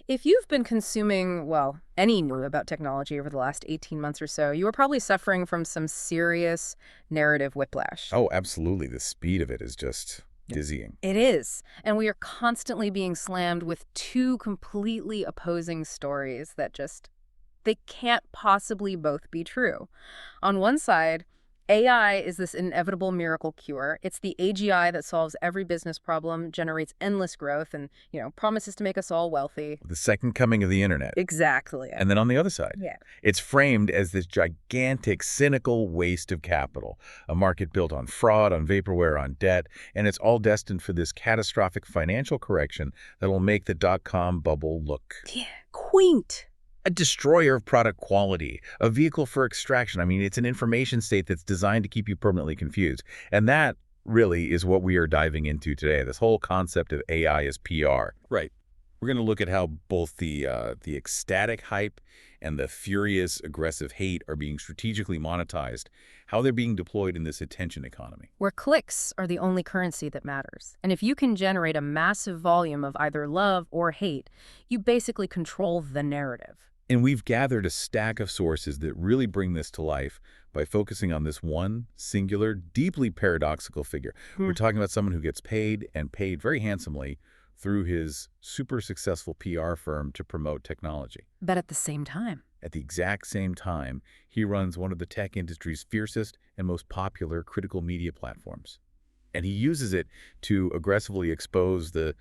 If you've been consuming, well, any news about technology over the last 18 months or so, you are probably suffering from some serious narrative whiplash. Oh, absolutely. The speed of it is just dizzying. It is. And we are constantly being slammed with two completely opposing stories that just, they can't possibly both be true. On one side, AI is this inevitable miracle cure. It's the AGI that solves every business problem, generates endless growth, and, promises to make us all wealthy. The second coming of the internet. Exactly. And then on the other side, Yeah. it's framed as this gigantic, cynical waste of capital, a market built on fraud, on vaporware, on debt, and it's all destined for this catastrophic financial correction that'll make the dot-com bubble look Yeah. Quaint. a destroyer of product quality, a vehicle for extraction. I mean, it's an information state that's designed to keep you permanently confused. And that really is what we are diving into today, this whole concept of AI as PR. Right. We're going to look at how both the ecstatic hype and the furious, aggressive hate are being strategically monetized, how they're being deployed in this attention economy. Where clicks are the only currency that matters. And if you can generate a massive volume of either love or hate, you basically control the narrative. And we've gathered a stack of sources that really bring this to life by focusing on this one singular, deeply paradoxical figure. We're talking about someone who gets paid, and paid very handsomely, through his super successful PR firm to promote technology. But at the same time, At the exact same time, he runs one of the tech industry's fiercest and most popular critical media platforms. And he uses it to aggressively expose the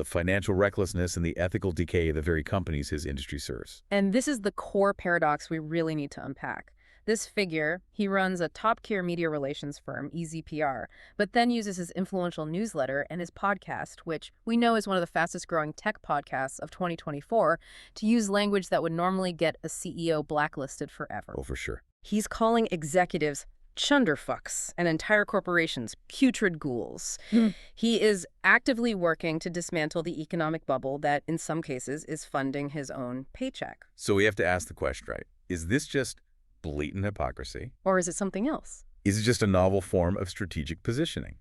financial recklessness and the ethical decay of the very companies his industry serves. and this is the core paradox we really need to unpack. This figure, he runs a top-tier media relations firm, EZPR, but then uses his influential newsletter and his podcast, which we know is one of the fastest-growing tech podcasts of 2024, to use language that would normally get a CEO blacklisted forever. Oh, for sure. He's calling executives chunderfucks and entire corporations putrid ghouls. He is actively working to dismantle the economic bubble that, in some cases, is funding his own paycheck. So we have to ask the question, right? Is this just blatant hypocrisy? Or is it something else? Is it just a novel form of strategic positioning?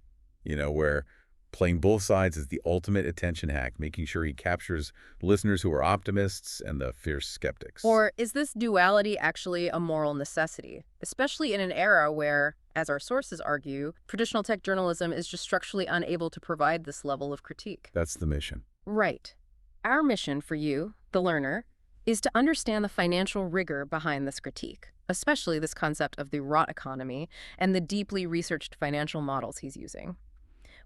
Where playing both sides is the ultimate attention hack, making sure he captures listeners who are optimists and the fierce skeptics. Or is this duality actually a moral necessity, especially in an era where, as our sources argue, traditional tech journalism is just structurally unable to provide this level of critique? That's the mission. Right. Our mission for you, the learner, is to understand the financial rigor behind this critique, especially this concept of the rot economy and the deeply researched financial models he's using.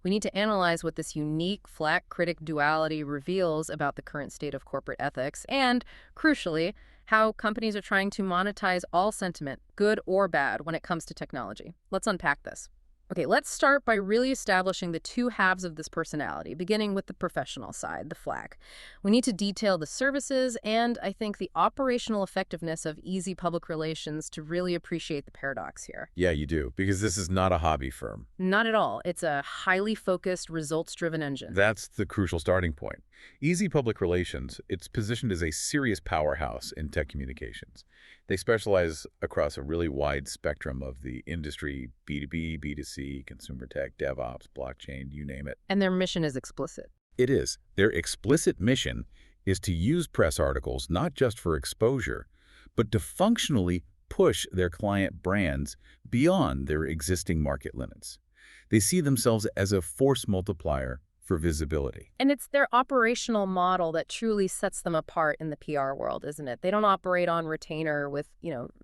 We need to analyze what this unique flat critic duality reveals about the current state of corporate ethics and, crucially, how companies are trying to monetize all sentiment, good or bad, when it comes to technology. Let's unpack this. Okay, let's start by really establishing the two halves of this personality, beginning with the professional side, the flag. We need to detail the services and, I think, the operational effectiveness of easy public relations to really appreciate the paradox here. Yeah, you do, because this is not a hobby firm. Not at all. It's a highly focused, results-driven engine. That's the crucial starting point. Easy Public Relations, it's positioned as a serious powerhouse in tech communications. They specialize across a really wide spectrum of the industry, B2B, B2C, consumer tech, DevOps, blockchain, you name it. And their mission is explicit. It is. Their explicit mission is to use press articles not just for exposure, but to functionally push their client brands beyond their existing market limits. They see themselves as a force multiplier for visibility. And it's their operational model that truly sets them apart in the PR world, isn't it? They don't operate on retainer with,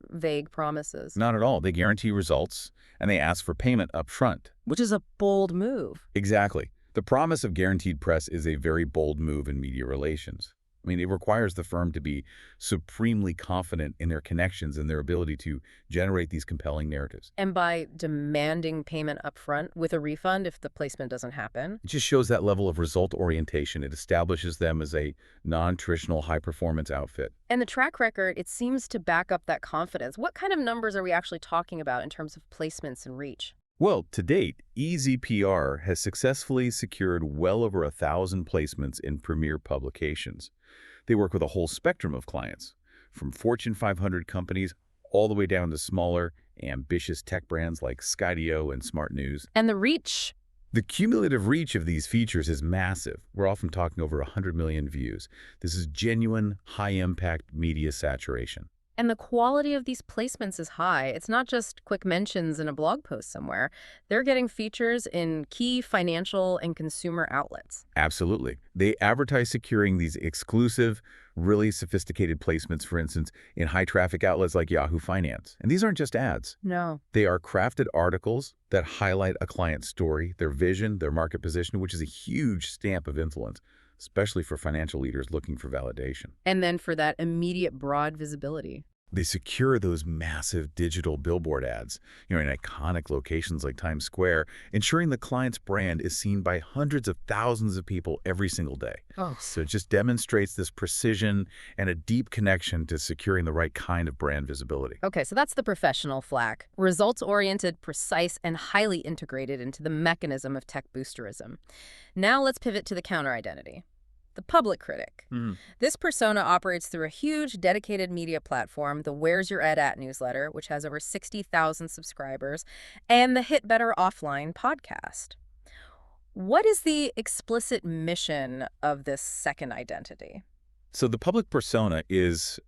vague promises. Not at all. They guarantee results, and they ask for payment up front. Which is a bold move. Exactly. The promise of guaranteed press is a very bold move in media relations. I mean, it requires the firm to be supremely confident in their connections and their ability to generate these compelling narratives. And by demanding payment up front with a refund if the placement doesn't happen. It just shows that level of result orientation. It establishes them as a non-traditional high-performance outfit. And the track record, it seems to back up that confidence. What kind of numbers are we actually talking about in terms of placements and reach? Well, to date, EZPR has successfully secured well over 1,000 placements in premier publications. They work with a whole spectrum of clients, from Fortune 500 companies all the way down to smaller, ambitious tech brands like Skydio and Smart News. And the reach, The cumulative reach of these features is massive. We're often talking over 100 million views. This is genuine, high-impact media saturation. And the quality of these placements is high. It's not just quick mentions in a blog post somewhere. They're getting features in key financial and consumer outlets. Absolutely. They advertise securing these exclusive, really sophisticated placements, for instance, in high-traffic outlets like Yahoo Finance. And these aren't just ads. No. They are crafted articles that highlight a client's story, their vision, their market position, which is a huge stamp of influence, especially for financial leaders looking for validation. And then for that immediate broad visibility. They secure those massive digital billboard ads, in iconic locations like Times Square, ensuring the client's brand is seen by hundreds of thousands of people every single day. Oh. So it just demonstrates this precision and a deep connection to securing the right kind of brand visibility. Okay, so that's the professional flack. Results-oriented, precise, and highly integrated into the mechanism of tech boosterism. Now let's pivot to the counter-identity. The public critic. This persona operates through a huge dedicated media platform, the Where's Your Ed At newsletter, which has over 60,000 subscribers, and the Hit Better Offline podcast. What is the explicit mission of this second identity? So the public persona is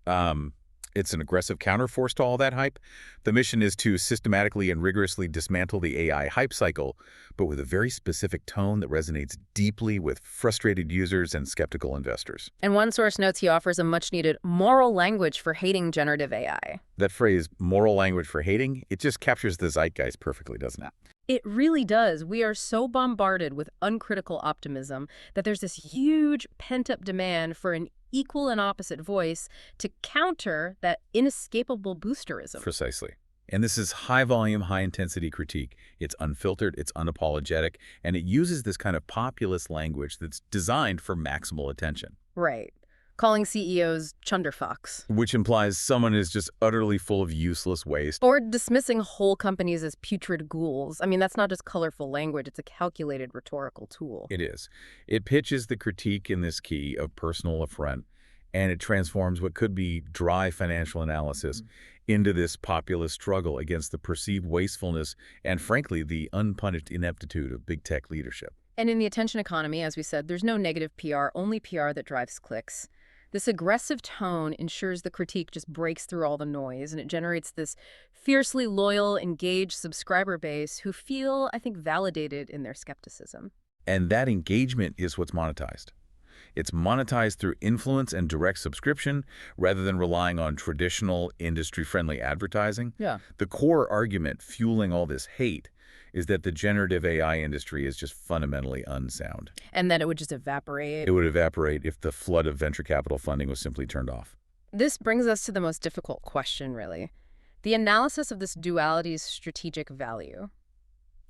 it's an aggressive counterforce to all that hype. The mission is to systematically and rigorously dismantle the AI hype cycle, but with a very specific tone that resonates deeply with frustrated users and skeptical investors. And one source notes he offers a much-needed moral language for hating generative AI. That phrase, moral language for hating, it just captures the zeitgeist perfectly, doesn't it? It really does. We are so bombarded with uncritical optimism that there's this huge pent-up demand for an equal and opposite voice to counter that inescapable boosterism. Precisely. And this is high-volume, high-intensity critique. It's unfiltered, it's unapologetic, and it uses this kind of populist language that's designed for maximal attention. Right. Calling CEOs chunderfucks. Which implies someone is just utterly full of useless waste. Or dismissing whole companies as putrid ghouls. I mean, that's not just colorful language, it's a calculated rhetorical tool. It is. It pitches the critique in this key of personal affront, and it transforms what could be dry financial analysis into this populist struggle against the perceived wastefulness and, frankly, the unpunished ineptitude of big tech leadership. And in the attention economy, as we said, there's no negative PR, only PR that drives clicks. This aggressive tone ensures the critique just breaks through all the noise, and it generates this fiercely loyal, engaged subscriber base who feel, I think, validated in their skepticism. And that engagement is what's monetized. It's monetized through influence and direct subscription rather than relying on traditional industry-friendly advertising. Yeah. The core argument fueling all this hate is that the generative AI industry is just fundamentally unsound. And that it would just evaporate. It would evaporate if the flood of venture capital funding was simply turned off. This brings us to the most difficult question, really. The analysis of this duality's strategic value.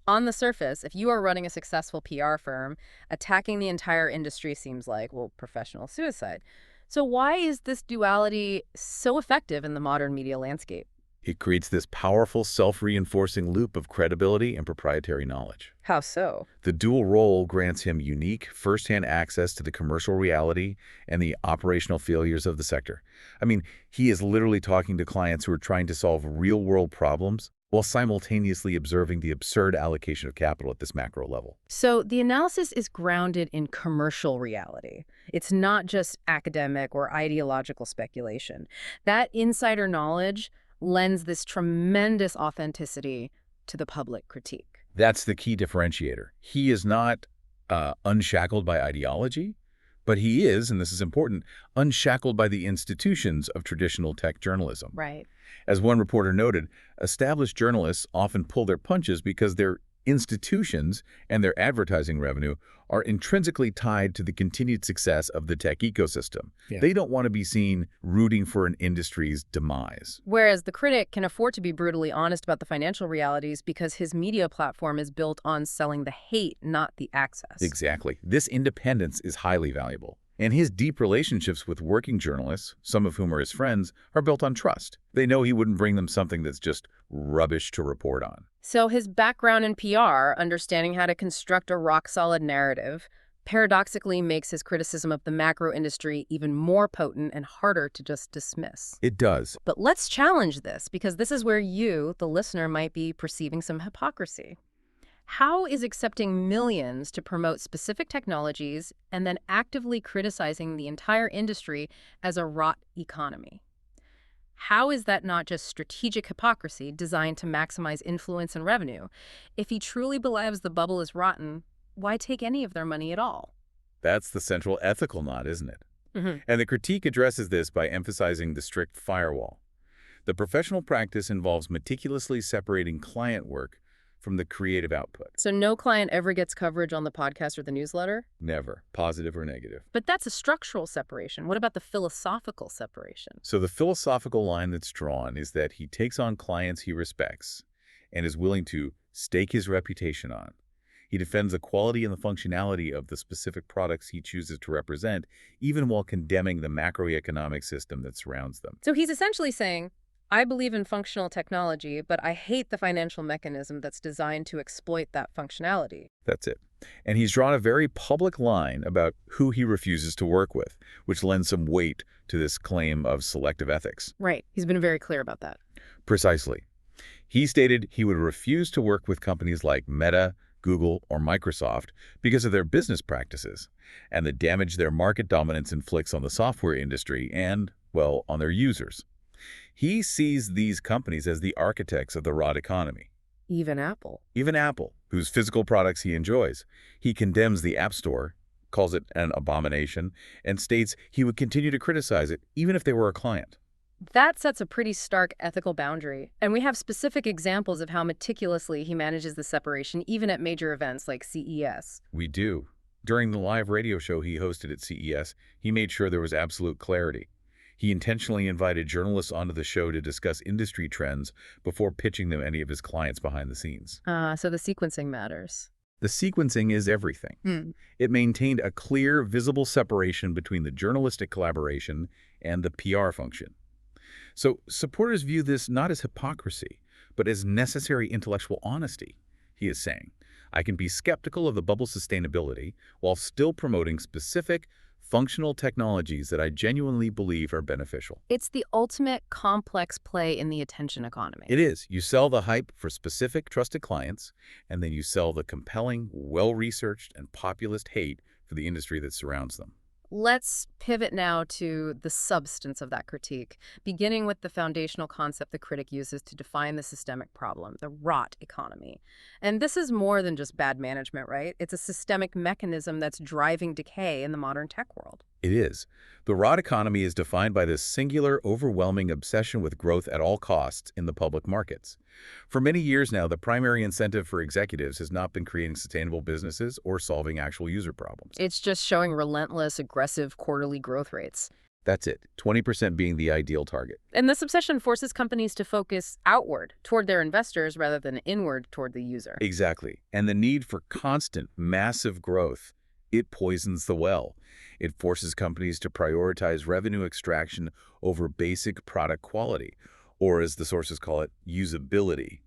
On the surface, if you are running a successful PR firm, attacking the entire industry seems like, well, professional suicide. So why is this duality so effective in the modern media landscape? It creates this powerful self-reinforcing loop of credibility and proprietary knowledge. How so? The dual role grants him unique, first-hand access to the commercial reality and the operational failures of the sector. I mean, he is literally talking to clients who are trying to solve real-world problems while simultaneously observing the absurd allocation of capital at this macro level. So the analysis is grounded in commercial reality. It's not just academic or ideological speculation. That insider knowledge lends this tremendous authenticity to the public critique. That's the key differentiator. He is not unshackled by ideology, but he is, and this is important, unshackled by the institutions of traditional tech journalism. Right. As one reporter noted, established journalists often pull their punches because their institutions and their advertising revenue are intrinsically tied to the continued success of the tech ecosystem. Yeah. They don't want to be seen rooting for an industry's demise. Whereas the critic can afford to be brutally honest about the financial realities because his media platform is built on selling the hate, not the access. Exactly. This independence is highly valuable. And his deep relationships with working journalists, some of whom are his friends, are built on trust. They know he wouldn't bring them something that's just rubbish to report on. So his background in PR, understanding how to construct a rock-solid narrative, paradoxically makes his criticism of the macro industry even more potent and harder to just dismiss. It does. But let's challenge this, because this is where you, the listener, might be perceiving some hypocrisy. How is accepting millions to promote specific technologies and then actively criticizing the entire industry as a rot economy? How is that not just strategic hypocrisy designed to maximize influence and revenue? If he truly believes the bubble is rotten, why take any of their money at all? That's the central ethical knot, isn't it? Hmm. And the critique addresses this by emphasizing the strict firewall. The professional practice involves meticulously separating client work from the creative output. So no client ever gets coverage on the podcast or the newsletter? Never, positive or negative. But that's a structural separation. What about the philosophical separation? So the philosophical line that's drawn is that he takes on clients he respects and is willing to stake his reputation on. He defends the quality and the functionality of the specific products he chooses to represent, even while condemning the macroeconomic system that surrounds them. So he's essentially saying, I believe in functional technology, but I hate the financial mechanism that's designed to exploit that functionality. That's it. And he's drawn a very public line about who he refuses to work with, which lends some weight to this claim of selective ethics. Right. He's been very clear about that. Precisely. He stated he would refuse to work with companies like Meta, Google, or Microsoft because of their business practices and the damage their market dominance inflicts on the software industry and, well, on their users. He sees these companies as the architects of the rot economy. Even Apple. Even Apple, whose physical products he enjoys. He condemns the App Store, calls it an abomination, and states he would continue to criticize it even if they were a client. That sets a pretty stark ethical boundary. And we have specific examples of how meticulously he manages the separation, even at major events like CES. We do. During the live radio show he hosted at CES, he made sure there was absolute clarity. He intentionally invited journalists onto the show to discuss industry trends before pitching them any of his clients behind the scenes. So the sequencing matters. The sequencing is everything. It maintained a clear, visible separation between the journalistic collaboration and the PR function. So supporters view this not as hypocrisy, but as necessary intellectual honesty. He is saying, I can be skeptical of the bubble's sustainability while still promoting specific, functional technologies that I genuinely believe are beneficial. It's the ultimate complex play in the attention economy. It is. You sell the hype for specific, trusted clients, and then you sell the compelling, well-researched, and populist hate for the industry that surrounds them. Let's pivot now to the substance of that critique, beginning with the foundational concept the critic uses to define the systemic problem, the rot economy. And this is more than just bad management, right? It's a systemic mechanism that's driving decay in the modern tech world. It is. The rot economy is defined by this singular, overwhelming obsession with growth at all costs in the public markets. For many years now, the primary incentive for executives has not been creating sustainable businesses or solving actual user problems. It's just showing relentless, aggressive quarterly growth rates. That's it, 20% being the ideal target. And this obsession forces companies to focus outward toward their investors rather than inward toward the user. Exactly. And the need for constant, massive growth, it poisons the well. It forces companies to prioritize revenue extraction over basic product quality, or as the sources call it, usability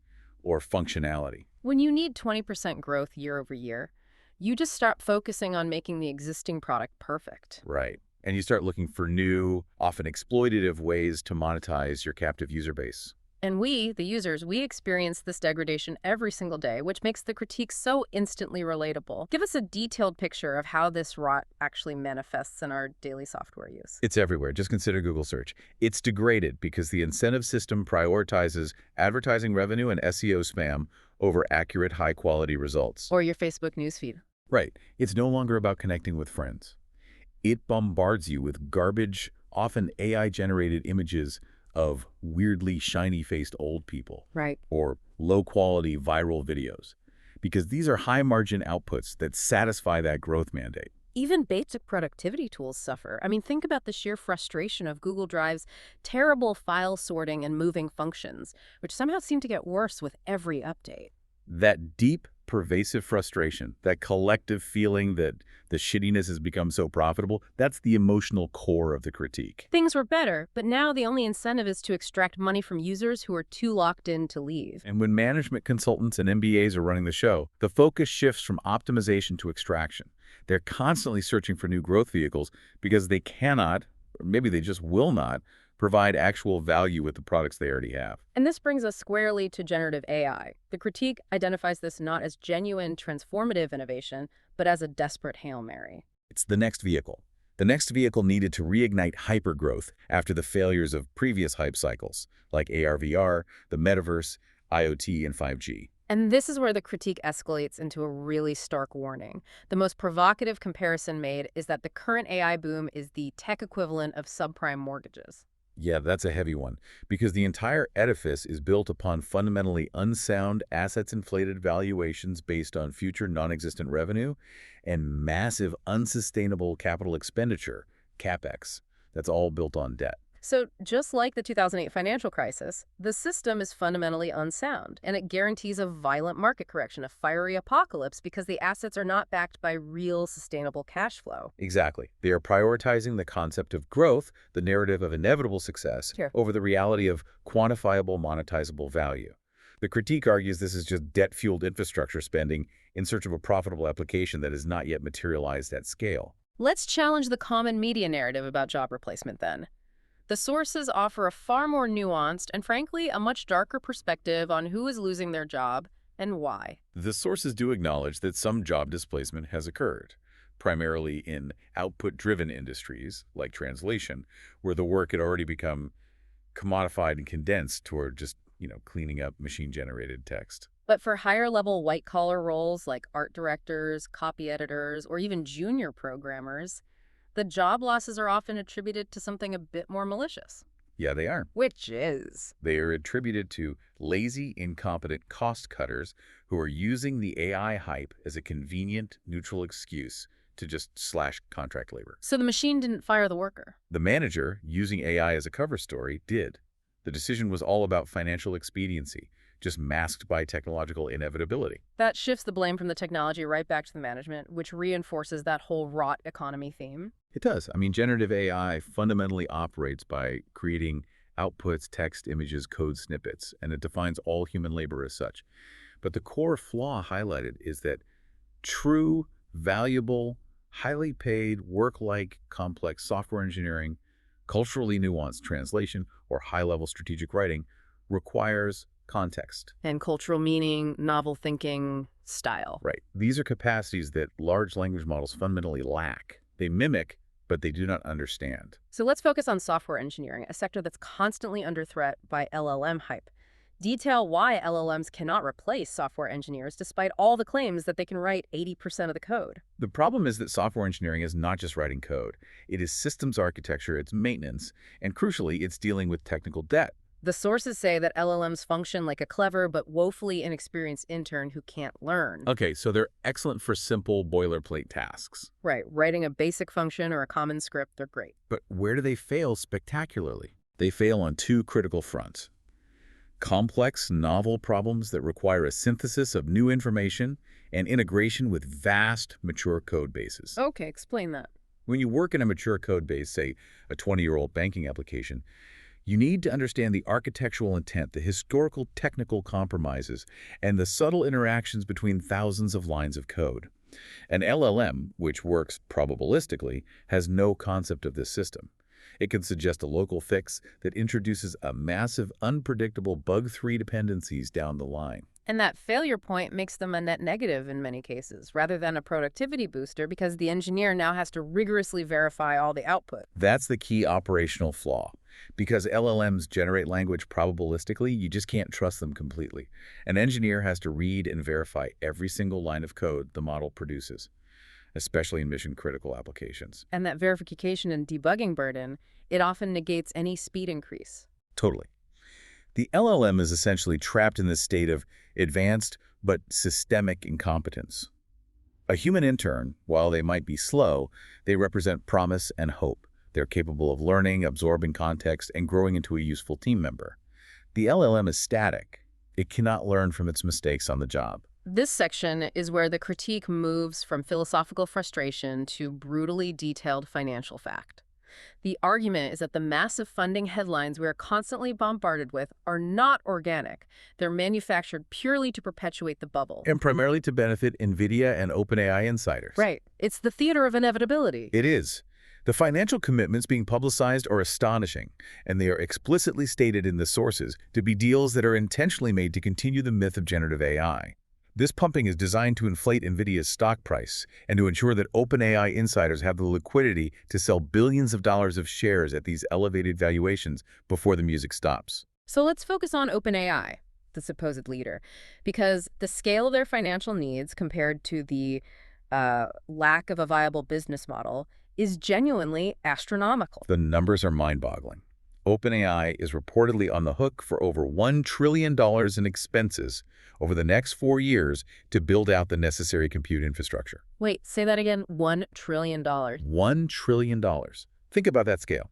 or functionality. When you need 20% growth year over year, you just start focusing on making the existing product perfect. Right. And you start looking for new, often exploitative ways to monetize your captive user base. And we, the users, we experience this degradation every single day, which makes the critique so instantly relatable. Give us a detailed picture of how this rot actually manifests in our daily software use. It's everywhere. Just consider Google search. It's degraded because the incentive system prioritizes advertising revenue and SEO spam over accurate, high-quality results. Or your Facebook newsfeed. Right. It's no longer about connecting with friends. It bombards you with garbage, often AI-generated images of weirdly shiny-faced old people. Right. Or low-quality viral videos. Because these are high-margin outputs that satisfy that growth mandate. Even basic productivity tools suffer. I mean, think about the sheer frustration of Google Drive's terrible file sorting and moving functions, which somehow seem to get worse with every update. That deep, pervasive frustration, that collective feeling that the shittiness has become so profitable, that's the emotional core of the critique. Things were better, but now the only incentive is to extract money from users who are too locked in to leave. And when management consultants and MBAs are running the show, the focus shifts from optimization to extraction. They're constantly searching for new growth vehicles because they cannot, or maybe they just will not, provide actual value with the products they already have. And this brings us squarely to generative AI. The critique identifies this not as genuine transformative innovation, but as a desperate Hail Mary. It's the next vehicle. The next vehicle needed to reignite hypergrowth after the failures of previous hype cycles, like AR/VR, the metaverse, IoT, and 5G. And this is where the critique escalates into a really stark warning. The most provocative comparison made is that the current AI boom is the tech equivalent of subprime mortgages. Yeah, that's a heavy one, because the entire edifice is built upon fundamentally unsound assets-inflated valuations based on future non-existent revenue and massive unsustainable capital expenditure, CapEx, that's all built on debt. So just like the 2008 financial crisis, the system is fundamentally unsound, and it guarantees a violent market correction, a fiery apocalypse, because the assets are not backed by real sustainable cash flow. Exactly. They are prioritizing the concept of growth, the narrative of inevitable success, Sure. over the reality of quantifiable, monetizable value. The critique argues this is just debt-fueled infrastructure spending in search of a profitable application that has not yet materialized at scale. Let's challenge the common media narrative about job replacement then. The sources offer a far more nuanced and, frankly, a much darker perspective on who is losing their job and why. The sources do acknowledge that some job displacement has occurred, primarily in output-driven industries like translation, where the work had already become commodified and condensed toward just, cleaning up machine-generated text. But for higher-level white-collar roles like art directors, copy editors, or even junior programmers, the job losses are often attributed to something a bit more malicious. Yeah, they are. Which is? They are attributed to lazy, incompetent cost cutters who are using the AI hype as a convenient, neutral excuse to just slash contract labor. So the machine didn't fire the worker. The manager, using AI as a cover story, did. The decision was all about financial expediency, just masked by technological inevitability. That shifts the blame from the technology right back to the management, which reinforces that whole rot economy theme. It does. Generative AI fundamentally operates by creating outputs, text, images, code snippets, and it defines all human labor as such. But the core flaw highlighted is that true, valuable, highly paid, work-like, complex software engineering, culturally nuanced translation, or high-level strategic writing requires context. And cultural meaning, novel thinking, style. Right. These are capacities that large language models fundamentally lack. They mimic, but they do not understand. So let's focus on software engineering, a sector that's constantly under threat by LLM hype. Detail why LLMs cannot replace software engineers despite all the claims that they can write 80% of the code. The problem is that software engineering is not just writing code. It is systems architecture, it's maintenance, and crucially, it's dealing with technical debt. The sources say that LLMs function like a clever but woefully inexperienced intern who can't learn. Okay, so they're excellent for simple boilerplate tasks. Right, writing a basic function or a common script, they're great. But where do they fail spectacularly? They fail on two critical fronts. Complex, novel problems that require a synthesis of new information and integration with vast, mature code bases. Okay, explain that. When you work in a mature code base, say a 20-year-old banking application, you need to understand the architectural intent, the historical technical compromises, and the subtle interactions between thousands of lines of code. An LLM, which works probabilistically, has no concept of this system. It can suggest a local fix that introduces a massive, unpredictable bug-free dependencies down the line. And that failure point makes them a net negative in many cases, rather than a productivity booster, because the engineer now has to rigorously verify all the output. That's the key operational flaw. Because LLMs generate language probabilistically, you just can't trust them completely. An engineer has to read and verify every single line of code the model produces, especially in mission-critical applications. And that verification and debugging burden, it often negates any speed increase. Totally. The LLM is essentially trapped in this state of advanced but systemic incompetence. A human intern, while they might be slow, they represent promise and hope. They're capable of learning, absorbing context, and growing into a useful team member. The LLM is static. It cannot learn from its mistakes on the job. This section is where the critique moves from philosophical frustration to brutally detailed financial fact. The argument is that the massive funding headlines we are constantly bombarded with are not organic. They're manufactured purely to perpetuate the bubble. And primarily to benefit NVIDIA and OpenAI insiders. Right. It's the theater of inevitability. It is. The financial commitments being publicized are astonishing, and they are explicitly stated in the sources to be deals that are intentionally made to continue the myth of generative AI. This pumping is designed to inflate NVIDIA's stock price and to ensure that OpenAI insiders have the liquidity to sell billions of dollars of shares at these elevated valuations before the music stops. So let's focus on OpenAI, the supposed leader, because the scale of their financial needs compared to the lack of a viable business model is genuinely astronomical. The numbers are mind-boggling. OpenAI is reportedly on the hook for over $1 trillion in expenses over the next 4 years to build out the necessary compute infrastructure. Wait, say that again, $1 trillion. $1 trillion. Think about that scale.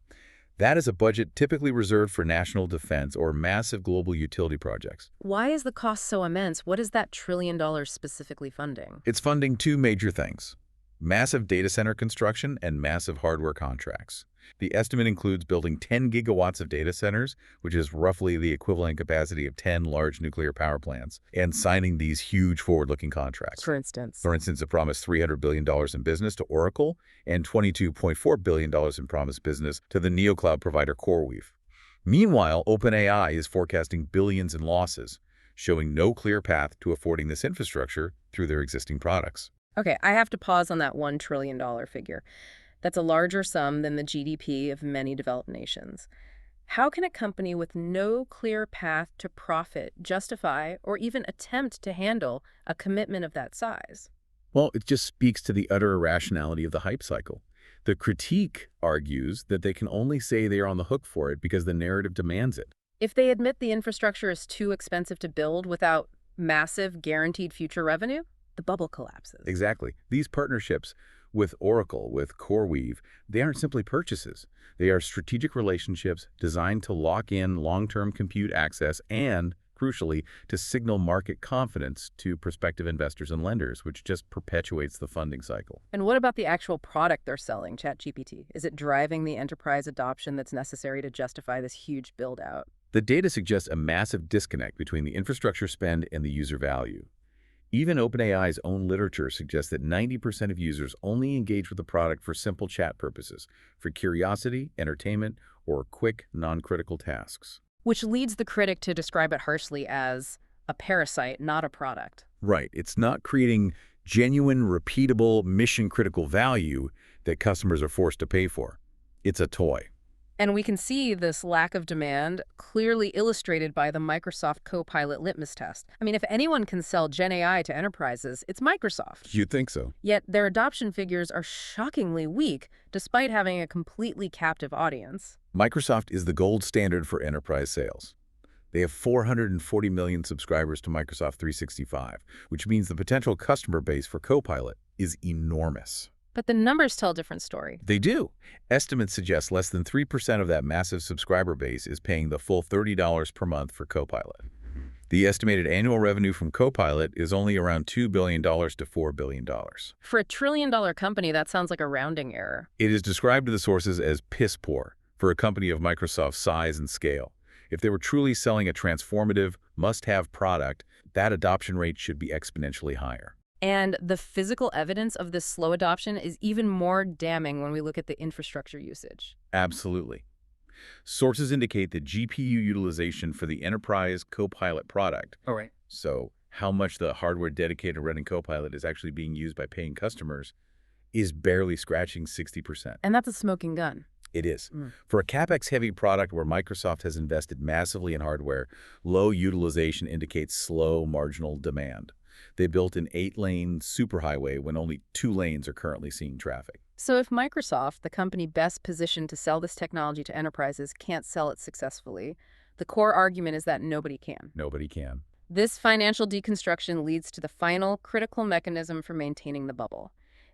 That is a budget typically reserved for national defense or massive global utility projects. Why is the cost so immense? What is that $1 trillion specifically funding? It's funding two major things: massive data center construction and massive hardware contracts. The estimate includes building 10 gigawatts of data centers, which is roughly the equivalent capacity of 10 large nuclear power plants, and signing these huge forward-looking contracts. For instance, it promised $300 billion in business to Oracle and $22.4 billion in promised business to the neocloud provider CoreWeave. Meanwhile, OpenAI is forecasting billions in losses, showing no clear path to affording this infrastructure through their existing products. okay, I have to pause on that $1 trillion figure. That's a larger sum than the GDP of many developed nations. How can a company with no clear path to profit justify or even attempt to handle a commitment of that size? Well, it just speaks to the utter irrationality of the hype cycle. The critique argues that they can only say they are on the hook for it because the narrative demands it. If they admit the infrastructure is too expensive to build without massive guaranteed future revenue, the bubble collapses. Exactly. These partnerships with Oracle, with CoreWeave, they aren't simply purchases. They are strategic relationships designed to lock in long-term compute access and, crucially, to signal market confidence to prospective investors and lenders, which just perpetuates the funding cycle. And what about the actual product they're selling, ChatGPT? Is it driving the enterprise adoption that's necessary to justify this huge build-out? The data suggests a massive disconnect between the infrastructure spend and the user value. Even OpenAI's own literature suggests that 90% of users only engage with the product for simple chat purposes, for curiosity, entertainment, or quick, non-critical tasks. Which leads the critic to describe it harshly as a parasite, not a product. Right. It's not creating genuine, repeatable, mission-critical value that customers are forced to pay for. It's a toy. And we can see this lack of demand clearly illustrated by the Microsoft Copilot litmus test. I mean, if anyone can sell Gen AI to enterprises, it's Microsoft. You'd think so. Yet their adoption figures are shockingly weak, despite having a completely captive audience. Microsoft is the gold standard for enterprise sales. They have 440 million subscribers to Microsoft 365, which means the potential customer base for Copilot is enormous. But the numbers tell a different story. They do. Estimates suggest less than 3% of that massive subscriber base is paying the full $30 per month for Copilot. The estimated annual revenue from Copilot is only around $2 billion to $4 billion. For a trillion-dollar company, that sounds like a rounding error. It is described to the sources as piss poor for a company of Microsoft's size and scale. If they were truly selling a transformative, must-have product, that adoption rate should be exponentially higher. And the physical evidence of this slow adoption is even more damning when we look at the infrastructure usage. Absolutely. Sources indicate that GPU utilization for the enterprise Copilot product, so how much the hardware dedicated to running Copilot is actually being used by paying customers, is barely scratching 60%. And that's a smoking gun. It is. For a CapEx-heavy product where Microsoft has invested massively in hardware, low utilization indicates slow marginal demand. They built an 8-lane superhighway when only 2 lanes are currently seeing traffic. So if Microsoft, the company best positioned to sell this technology to enterprises, can't sell it successfully, the core argument is that nobody can. Nobody can. This financial deconstruction leads to the final critical mechanism for maintaining the bubble,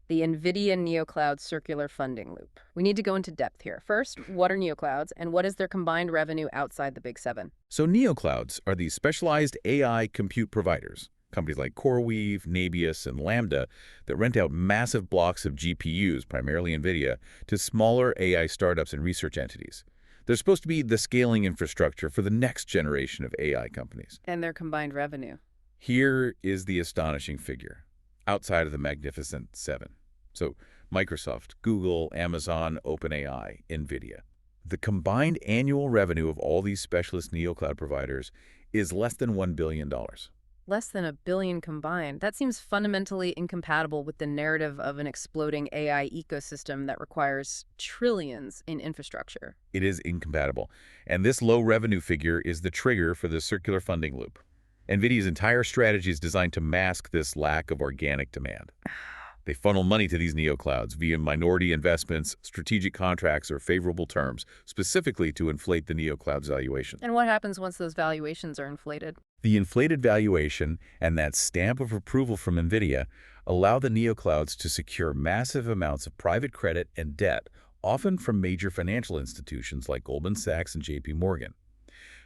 the NVIDIA NeoCloud circular funding loop. We need to go into depth here. First, what are neoclouds, and what is their combined revenue outside the Big Seven? So neoclouds are these specialized AI compute providers, companies like CoreWeave, Navius, and Lambda, that rent out massive blocks of GPUs, primarily NVIDIA, to smaller AI startups and research entities. They're supposed to be the scaling infrastructure for the next generation of AI companies. And their combined revenue. Here is the astonishing figure, outside of the Magnificent Seven. So Microsoft, Google, Amazon, OpenAI, NVIDIA. The combined annual revenue of all these specialist neocloud providers is less than $1 billion. Less than $1 billion combined. That seems fundamentally incompatible with the narrative of an exploding AI ecosystem that requires trillions in infrastructure. It is incompatible. And this low revenue figure is the trigger for the circular funding loop. NVIDIA's entire strategy is designed to mask this lack of organic demand. They funnel money to these neoclouds via minority investments, strategic contracts, or favorable terms, specifically to inflate the neocloud's valuation. And what happens once those valuations are inflated? The inflated valuation and that stamp of approval from NVIDIA allow the neoclouds to secure massive amounts of private credit and debt, often from major financial institutions like Goldman Sachs and JP Morgan.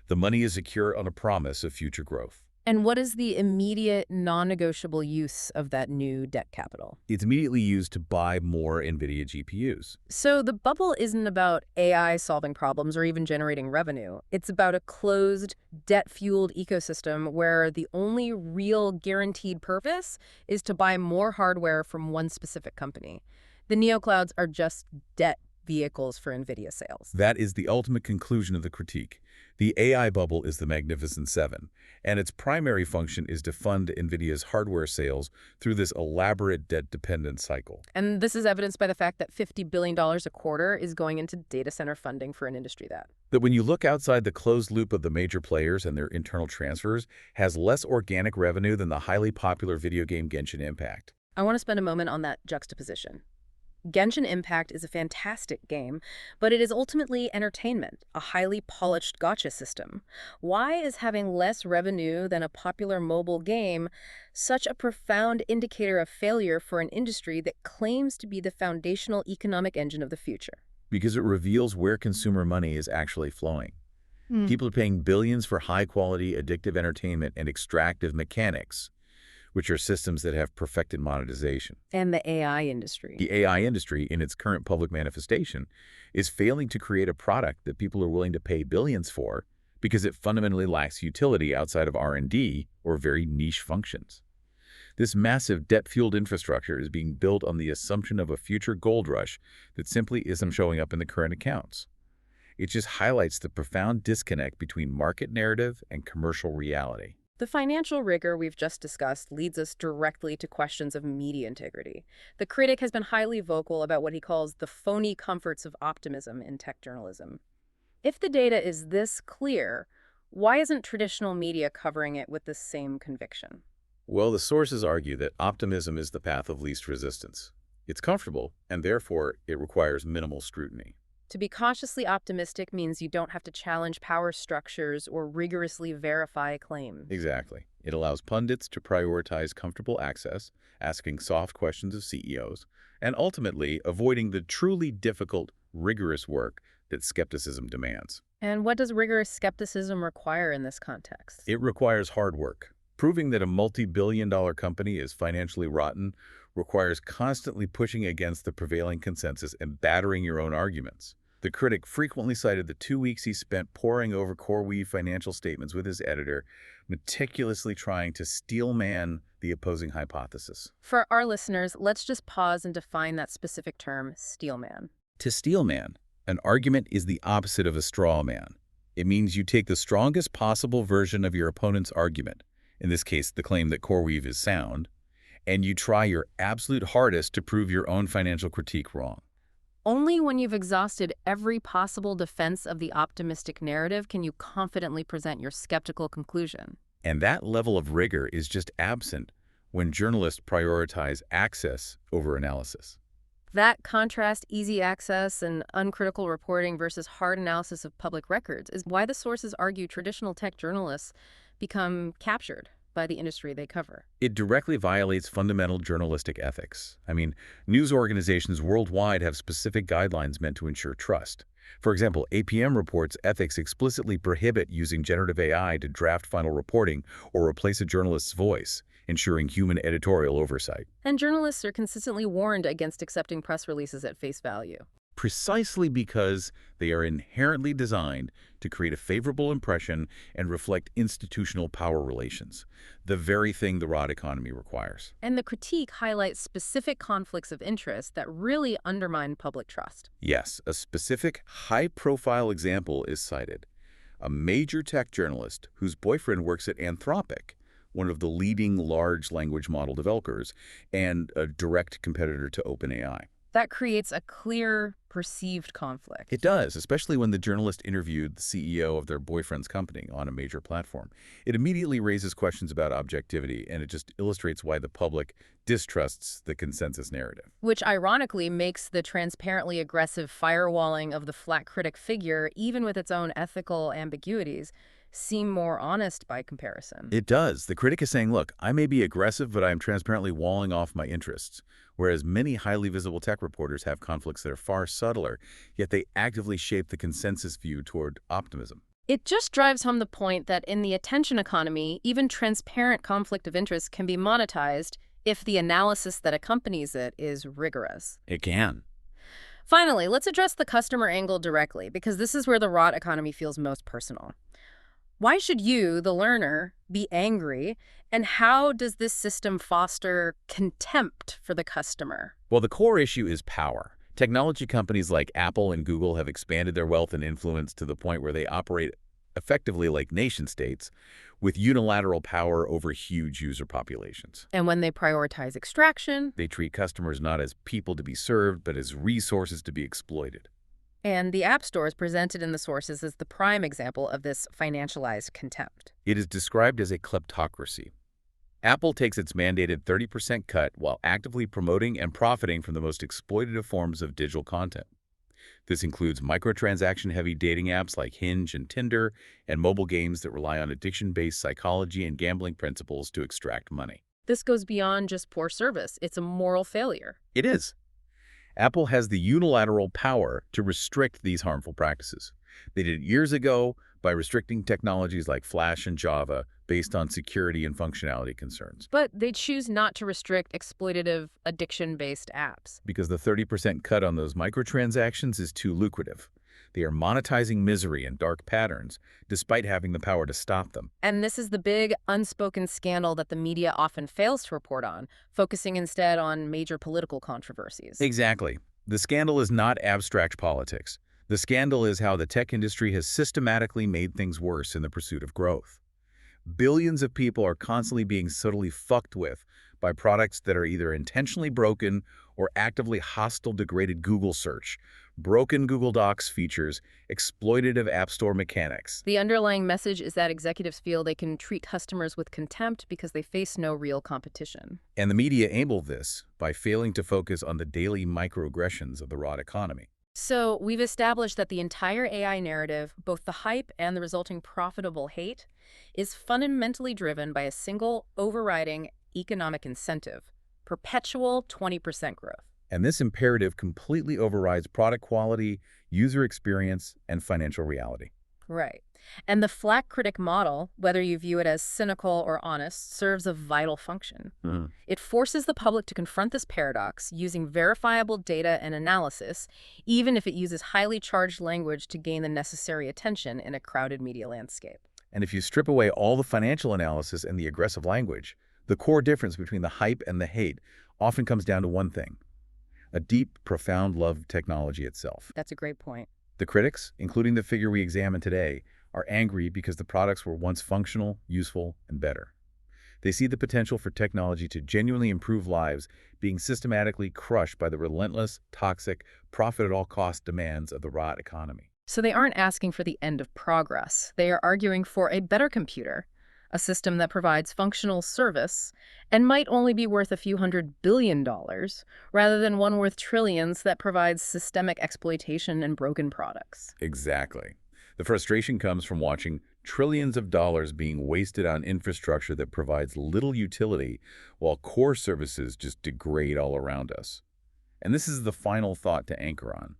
The money is secure on a promise of future growth. And what is the immediate, non-negotiable use of that new debt capital? It's immediately used to buy more NVIDIA GPUs. So the bubble isn't about AI solving problems or even generating revenue. It's about a closed, debt-fueled ecosystem where the only real guaranteed purpose is to buy more hardware from one specific company. The neoclouds are just debt vehicles for NVIDIA sales. That is the ultimate conclusion of the critique. The AI bubble is the Magnificent Seven, and its primary function is to fund NVIDIA's hardware sales through this elaborate debt-dependent cycle. And this is evidenced by the fact that $50 billion a quarter is going into data center funding for an industry that when you look outside the closed loop of the major players and their internal transfers, has less organic revenue than the highly popular video game Genshin Impact. I want to spend a moment on that juxtaposition. Genshin Impact is a fantastic game, but it is ultimately entertainment, a highly polished gacha system. Why is having less revenue than a popular mobile game such a profound indicator of failure for an industry that claims to be the foundational economic engine of the future? Because it reveals where consumer money is actually flowing. People are paying billions for high-quality, addictive entertainment and extractive mechanics, which are systems that have perfected monetization. And the AI industry. The AI industry, in its current public manifestation, is failing to create a product that people are willing to pay billions for because it fundamentally lacks utility outside of R&D or very niche functions. This massive debt-fueled infrastructure is being built on the assumption of a future gold rush that simply isn't showing up in the current accounts. It just highlights the profound disconnect between market narrative and commercial reality. The financial rigor we've just discussed leads us directly to questions of media integrity. The critic has been highly vocal about what he calls the phony comforts of optimism in tech journalism. If the data is this clear, why isn't traditional media covering it with the same conviction? Well, the sources argue that optimism is the path of least resistance. It's comfortable, and therefore it requires minimal scrutiny. To be cautiously optimistic means you don't have to challenge power structures or rigorously verify claims. Exactly. It allows pundits to prioritize comfortable access, asking soft questions of CEOs, and ultimately avoiding the truly difficult, rigorous work that skepticism demands. And what does rigorous skepticism require in this context? It requires hard work. Proving that a multi-billion-dollar company is financially rotten requires constantly pushing against the prevailing consensus and battering your own arguments. The critic frequently cited the 2 weeks he spent poring over CoreWeave financial statements with his editor, meticulously trying to steelman the opposing hypothesis. For our listeners, let's just pause and define that specific term, steelman. To steelman, an argument is the opposite of a straw man. It means you take the strongest possible version of your opponent's argument, in this case the claim that CoreWeave is sound, and you try your absolute hardest to prove your own financial critique wrong. Only when you've exhausted every possible defense of the optimistic narrative can you confidently present your skeptical conclusion. And that level of rigor is just absent when journalists prioritize access over analysis. That contrast easy access and uncritical reporting versus hard analysis of public records is why the sources argue traditional tech journalists become captured by the industry they cover. It directly violates fundamental journalistic ethics. News organizations worldwide have specific guidelines meant to ensure trust. For example, APM reports ethics explicitly prohibit using generative AI to draft final reporting or replace a journalist's voice, ensuring human editorial oversight. And journalists are consistently warned against accepting press releases at face value. precisely because they are inherently designed to create a favorable impression and reflect institutional power relations, the very thing the rot economy requires. And the critique highlights specific conflicts of interest that really undermine public trust. Yes, a specific high-profile example is cited. A major tech journalist whose boyfriend works at Anthropic, one of the leading large language model developers, and a direct competitor to OpenAI. That creates a clear, perceived conflict. It does, especially when the journalist interviewed the CEO of their boyfriend's company on a major platform. It immediately raises questions about objectivity, and it just illustrates why the public distrusts the consensus narrative. Which ironically makes the transparently aggressive firewalling of the flat critic figure, even with its own ethical ambiguities, seem more honest by comparison. It does. The critic is saying, look, I may be aggressive, but I am transparently walling off my interests. Whereas many highly visible tech reporters have conflicts that are far subtler, yet they actively shape the consensus view toward optimism. It just drives home the point that in the attention economy, even transparent conflict of interest can be monetized if the analysis that accompanies it is rigorous. It can. Finally, let's address the customer angle directly, because this is where the rot economy feels most personal. Why should you, the learner, be angry, and how does this system foster contempt for the customer? Well, the core issue is power. Technology companies like Apple and Google have expanded their wealth and influence to the point where they operate effectively like nation-states with unilateral power over huge user populations. And when they prioritize extraction, They treat customers not as people to be served, but as resources to be exploited. and the App Store is presented in the sources as the prime example of this financialized contempt. It is described as a kleptocracy. Apple takes its mandated 30% cut while actively promoting and profiting from the most exploitative forms of digital content. This includes microtransaction-heavy dating apps like Hinge and Tinder, and mobile games that rely on addiction-based psychology and gambling principles to extract money. This goes beyond just poor service. It's a moral failure. It is. Apple has the unilateral power to restrict these harmful practices. They did it years ago by restricting technologies like Flash and Java based on security and functionality concerns. But they choose not to restrict exploitative, addiction-based apps. Because the 30% cut on those microtransactions is too lucrative. They are monetizing misery and dark patterns, despite having the power to stop them. And this is the big, unspoken scandal that the media often fails to report on, focusing instead on major political controversies. Exactly. The scandal is not abstract politics. The scandal is how the tech industry has systematically made things worse in the pursuit of growth. Billions of people are constantly being subtly fucked with by products that are either intentionally broken or actively hostile degraded Google search, broken Google Docs features, exploitative App Store mechanics. The underlying message is that executives feel they can treat customers with contempt because they face no real competition. And the media enable this by failing to focus on the daily microaggressions of the rot economy. So we've established that the entire AI narrative, both the hype and the resulting profitable hate, is fundamentally driven by a single overriding economic incentive: perpetual 20% growth. And this imperative completely overrides product quality, user experience, and financial reality. Right. And the flat critic model, whether you view it as cynical or honest, serves a vital function. It forces the public to confront this paradox using verifiable data and analysis, even if it uses highly charged language to gain the necessary attention in a crowded media landscape. And if you strip away all the financial analysis and the aggressive language, the core difference between the hype and the hate often comes down to one thing: a deep, profound love of technology itself. That's a great point. The critics, including the figure we examine today, are angry because the products were once functional, useful, and better. They see the potential for technology to genuinely improve lives being systematically crushed by the relentless, toxic, profit-at-all-cost demands of the rot economy. So they aren't asking for the end of progress. They are arguing for a better computer, a system that provides functional service and might only be worth a few $100 billion, rather than one worth trillions that provides systemic exploitation and broken products. Exactly. The frustration comes from watching trillions of dollars being wasted on infrastructure that provides little utility while core services just degrade all around us. And this is the final thought to anchor on.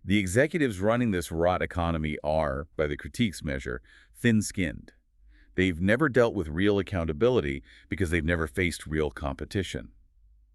The executives running this rot economy are, by the critique's measure, thin-skinned. They've never dealt with real accountability because they've never faced real competition.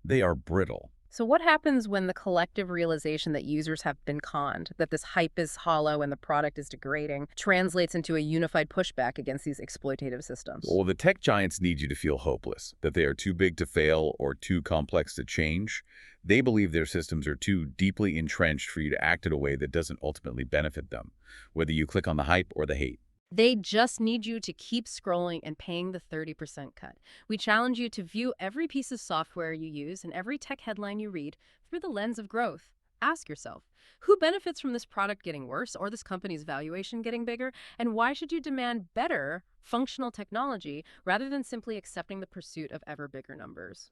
They are brittle. So what happens when the collective realization that users have been conned, that this hype is hollow and the product is degrading, translates into a unified pushback against these exploitative systems? Well, the tech giants need you to feel hopeless, that they are too big to fail or too complex to change. They believe their systems are too deeply entrenched for you to act in a way that doesn't ultimately benefit them, whether you click on the hype or the hate. They just need you to keep scrolling and paying the 30% cut. We challenge you to view every piece of software you use and every tech headline you read through the lens of growth. Ask yourself, who benefits from this product getting worse or this company's valuation getting bigger? And why should you demand better, functional technology rather than simply accepting the pursuit of ever bigger numbers?